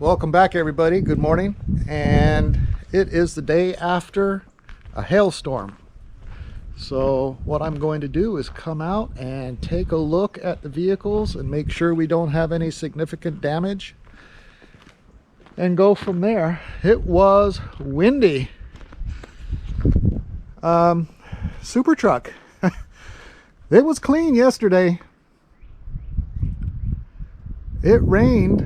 Welcome back, everybody. Good morning. And it is the day after a hailstorm. So what I'm going to do is come out and take a look at the vehicles and make sure we don't have any significant damage and go from there. It was windy. Super truck. It was clean yesterday. It rained,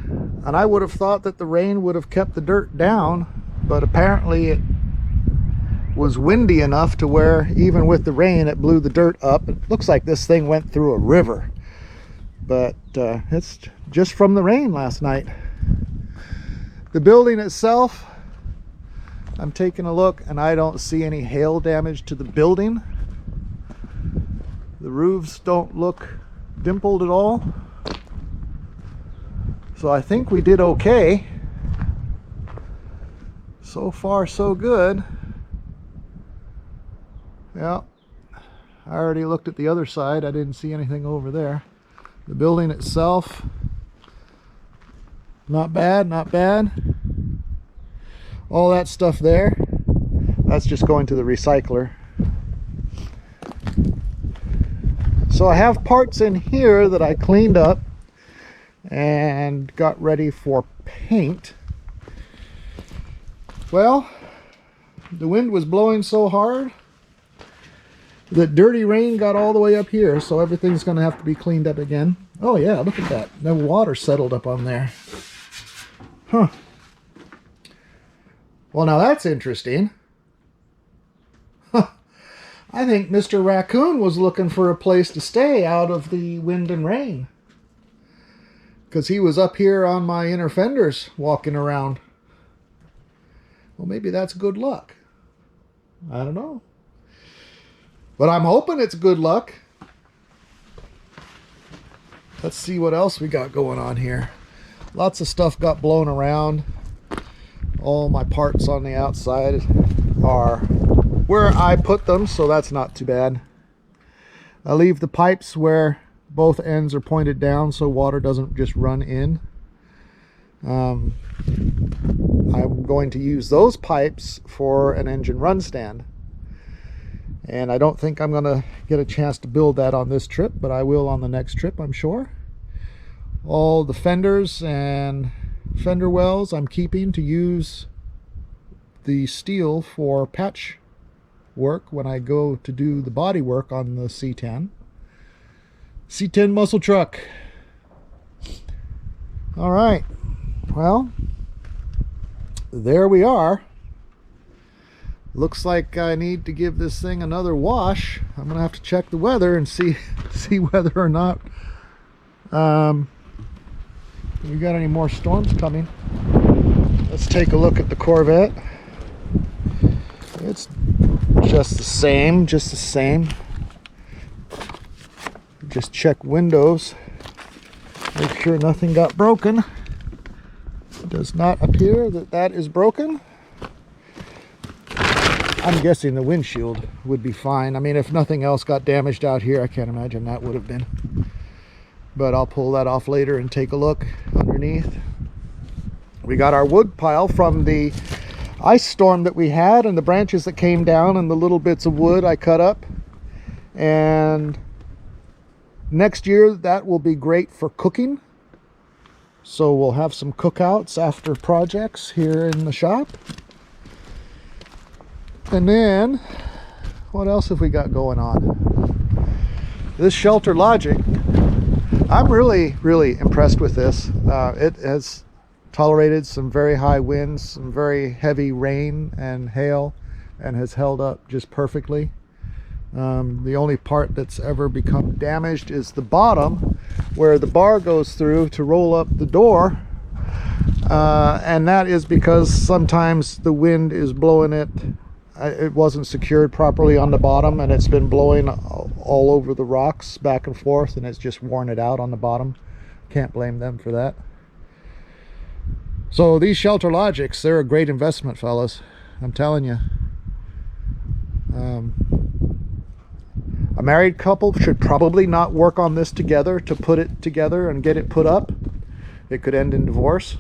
and I would have thought that the rain would have kept the dirt down, but apparently it was windy enough to where even with the rain it blew the dirt up. It looks like this thing went through a river, but it's just from the rain last night. The building itself, I'm taking a look and I don't see any hail damage to the building. The roofs don't look dimpled at all. So I think we did okay. So far, so good. Yeah, I already looked at the other side. I didn't see anything over there. The building itself, not bad, not bad. All that stuff there, that's just going to the recycler. So I have parts in here that I cleaned up and got ready for paint. Well, the wind was blowing so hard that dirty rain got all the way up here, so everything's going to have to be cleaned up again. Oh yeah, look at that. The water settled up on there. Huh. Well, now that's interesting. Huh. I think Mr. Raccoon was looking for a place to stay out of the wind and rain, because he was up here on my inner fenders walking around. Well, maybe that's good luck. I don't know. But I'm hoping it's good luck. Let's see what else we got going on here. Lots of stuff got blown around. All my parts on the outside are where I put them, so that's not too bad. I leave the pipes where both ends are pointed down so water doesn't just run in. I'm going to use those pipes for an engine run stand, and I don't think I'm going to get a chance to build that on this trip, but I will on the next trip, I'm sure. All the fenders and fender wells I'm keeping to use the steel for patch work when I go to do the body work on the C10 muscle truck. All right, well, there we are. Looks like I need to give this thing another wash. I'm gonna have to check the weather and see whether or not we got any more storms coming. Let's take a look at the Corvette. It's just the same. Just check windows, make sure nothing got broken. It does not appear that that is broken. I'm guessing the windshield would be fine. I mean, if nothing else got damaged out here, I can't imagine that would have been. But I'll pull that off later and take a look underneath. We got our wood pile from the ice storm that we had, and the branches that came down and the little bits of wood I cut up. And next year that will be great for cooking. So we'll have some cookouts after projects here in the shop. And then, what else have we got going on? This Shelter Logic, I'm really impressed with this. It has tolerated some very high winds, some very heavy rain and hail, and has held up just perfectly. The only part that's ever become damaged is the bottom, where the bar goes through to roll up the door, and that is because sometimes the wind is blowing it. It wasn't secured properly on the bottom, and it's been blowing all over the rocks back and forth, and it's just worn it out on the bottom. Can't blame them for that. So these Shelter Logics, they're a great investment, fellas. I'm telling you. A married couple should probably not work on this together to put it together and get it put up. It could end in divorce.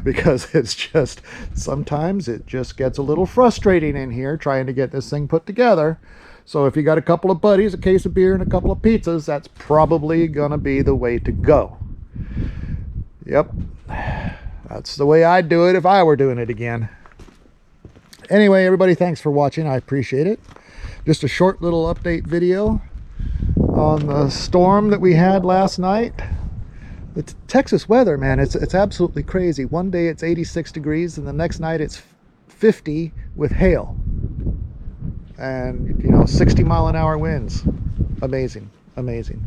because it's just, sometimes it just gets a little frustrating in here trying to get this thing put together. So if you got a couple of buddies, a case of beer, and a couple of pizzas, that's probably gonna be the way to go. Yep, that's the way I'd do it if I were doing it again. Anyway, everybody, thanks for watching. I appreciate it. Just a short little update video on the storm that we had last night. The Texas weather, man, it's absolutely crazy. One day it's 86 degrees and the next night it's 50 with hail. And, you know, 60-mile-an-hour winds. Amazing, amazing.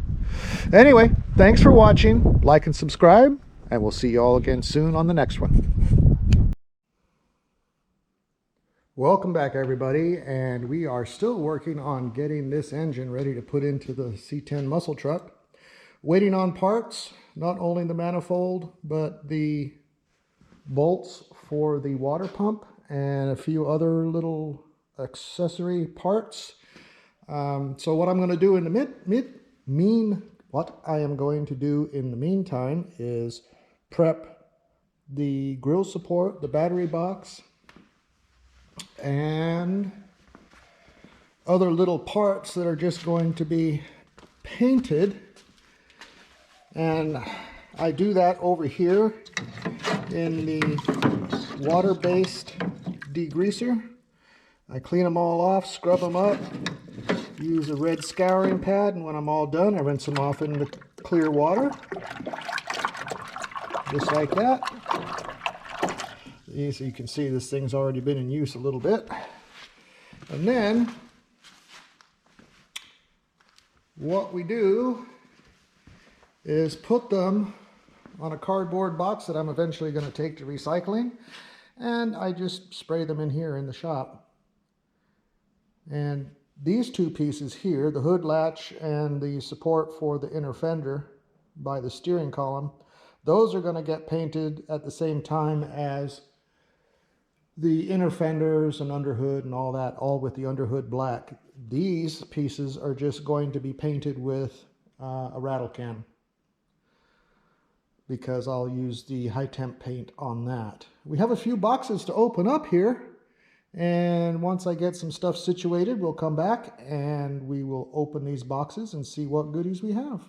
Anyway, thanks for watching. Like and subscribe, and we'll see you all again soon on the next one. Welcome back, everybody, and we are still working on getting this engine ready to put into the C10 muscle truck. Waiting on parts, not only the manifold, but the bolts for the water pump and a few other little accessory parts. So what I'm going to do in the meantime is prep the grill support, the battery box, and other little parts that are just going to be painted. And I do that over here in the water-based degreaser. I clean them all off, scrub them up, use a red scouring pad, and when I'm all done, I rinse them off in the clear water. Just like that. So you can see this thing's already been in use a little bit. And then what we do is put them on a cardboard box that I'm eventually going to take to recycling, and I just spray them in here in the shop. And these two pieces here, the hood latch and the support for the inner fender by the steering column, those are going to get painted at the same time as the inner fenders and underhood and all that, all with the underhood black. These pieces are just going to be painted with a rattle can, because I'll use the high temp paint on that. We have a few boxes to open up here, and once I get some stuff situated, we'll come back and we will open these boxes and see what goodies we have.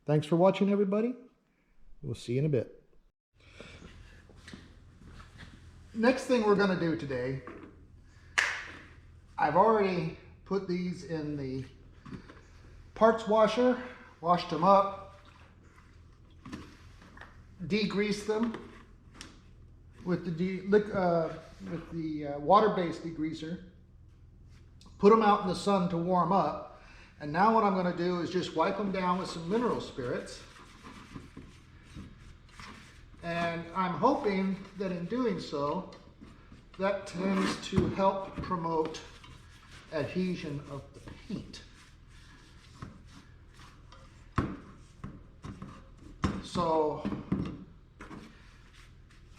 Thanks for watching, everybody. We'll see you in a bit. Next thing we're going to do today, I've already put these in the parts washer, washed them up, degreased them with the water-based degreaser, put them out in the sun to warm up, and now what I'm going to do is just wipe them down with some mineral spirits. And I'm hoping that in doing so, that tends to help promote adhesion of the paint. So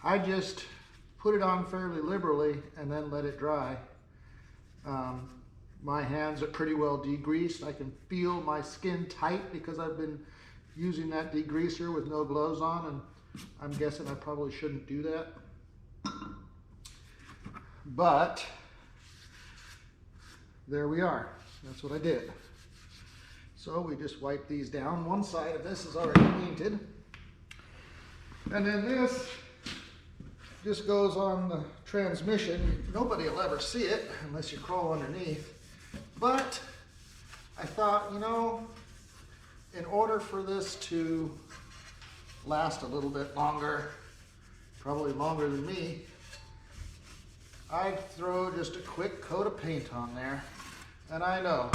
I just put it on fairly liberally and then let it dry. My hands are pretty well degreased. I can feel my skin tight because I've been using that degreaser with no gloves on, and I'm guessing I probably shouldn't do that. But there we are. That's what I did. So we just wipe these down. One side of this is already painted. And then this just goes on the transmission. Nobody will ever see it unless you crawl underneath. But I thought, you know, in order for this to last a little bit longer, probably longer than me, I'd throw just a quick coat of paint on there. And I know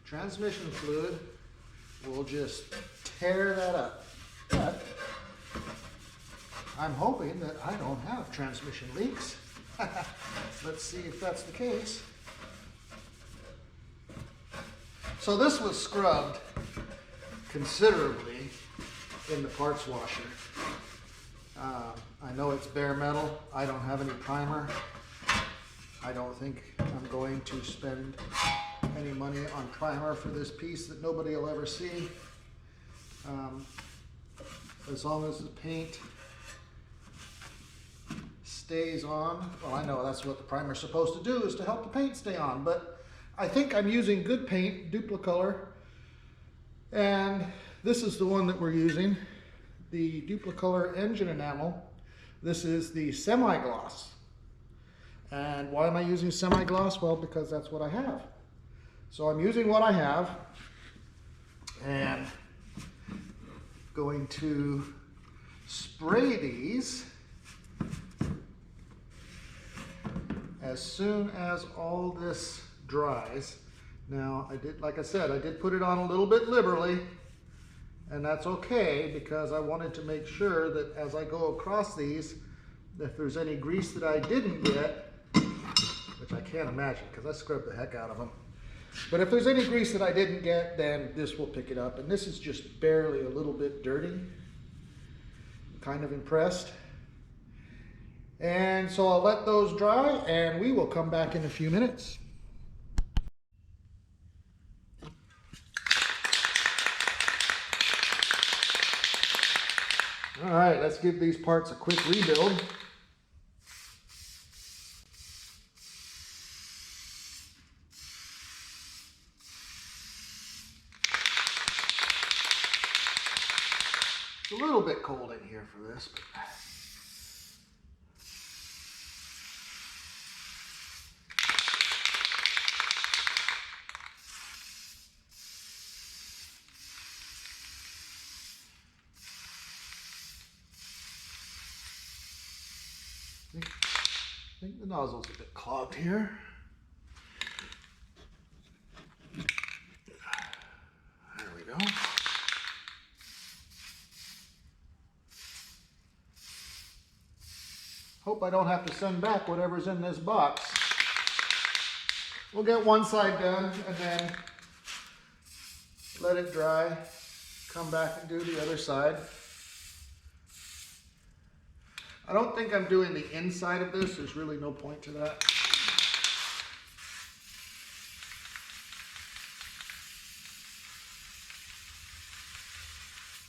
transmission fluid will just tear that up. But I'm hoping that I don't have transmission leaks. Let's see if that's the case. So this was scrubbed considerably in the parts washer. I know it's bare metal. I don't have any primer. I don't think I'm going to spend any money on primer for this piece that nobody will ever see. As long as the paint stays on. Well, I know that's what the primer's supposed to do, is to help the paint stay on, but I think I'm using good paint, Duplicolor, and this is the one that we're using, the Duplicolor Engine Enamel. This is the semi-gloss. And why am I using semi-gloss? Well, because that's what I have. So I'm using what I have, and going to spray these as soon as all this dries. Now, like I said, I did put it on a little bit liberally, and that's okay because I wanted to make sure that as I go across these, if there's any grease that I didn't get, which I can't imagine because I scrubbed the heck out of them, but if there's any grease that I didn't get, then this will pick it up. And this is just barely a little bit dirty. I'm kind of impressed. And so I'll let those dry and we will come back in a few minutes. All right, let's give these parts a quick rebuild. It's a little bit cold in here for this, but I think the nozzle's a bit clogged here. There we go. Hope I don't have to send back whatever's in this box. We'll get one side done and then let it dry, come back and do the other side. I don't think I'm doing the inside of this. There's really no point to that.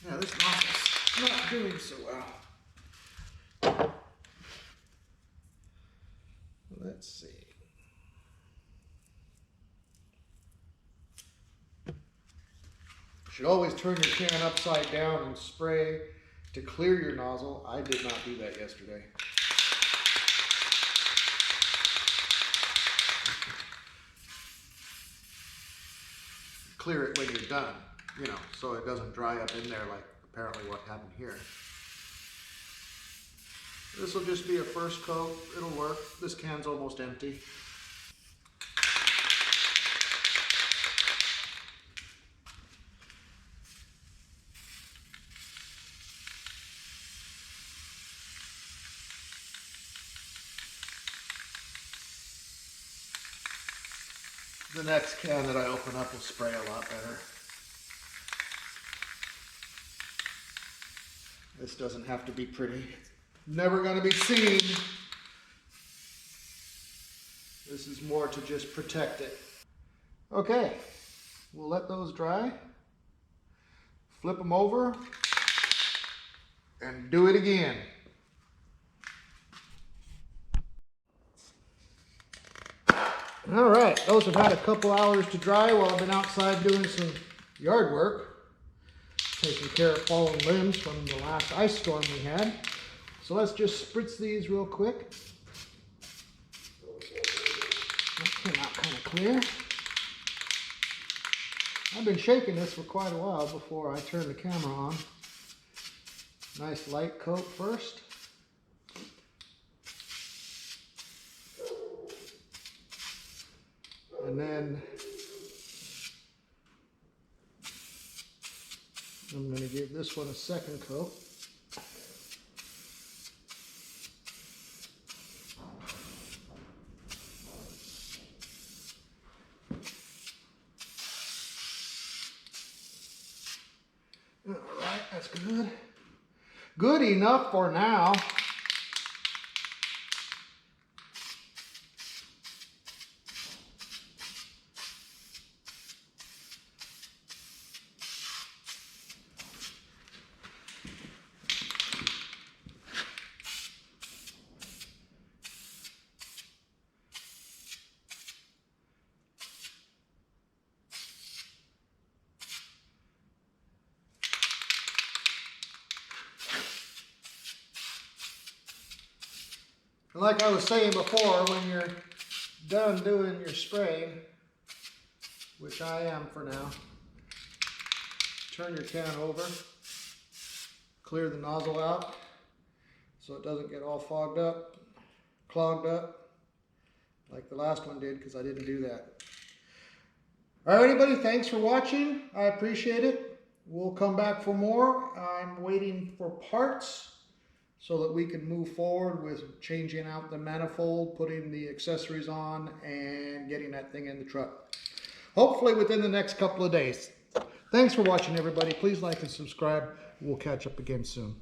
Yeah, this nozzle's not doing so well. Let's see. You should always turn your can upside down and spray to clear your nozzle. I did not do that yesterday. Clear it when you're done, you know, so it doesn't dry up in there like apparently what happened here. This will just be a first coat. It'll work. This can's almost empty. The next can that I open up will spray a lot better. This doesn't have to be pretty. Never going to be seen. This is more to just protect it. Okay, we'll let those dry. Flip them over and do it again. All right, those have had a couple hours to dry while I've been outside doing some yard work, taking care of fallen limbs from the last ice storm we had. So let's just spritz these real quick. That came out kind of clear. I've been shaking this for quite a while before I turn the camera on. Nice light coat first. And then I'm going to give this one a second coat. All right, that's good. Good enough for now. And like I was saying before, when you're done doing your spraying, which I am for now, turn your can over, clear the nozzle out so it doesn't get all fogged up, clogged up, like the last one did, because I didn't do that. All right, everybody, thanks for watching. I appreciate it. We'll come back for more. I'm waiting for parts so that we can move forward with changing out the manifold, putting the accessories on, and getting that thing in the truck. Hopefully within the next couple of days. Thanks for watching, everybody. Please like and subscribe. We'll catch up again soon.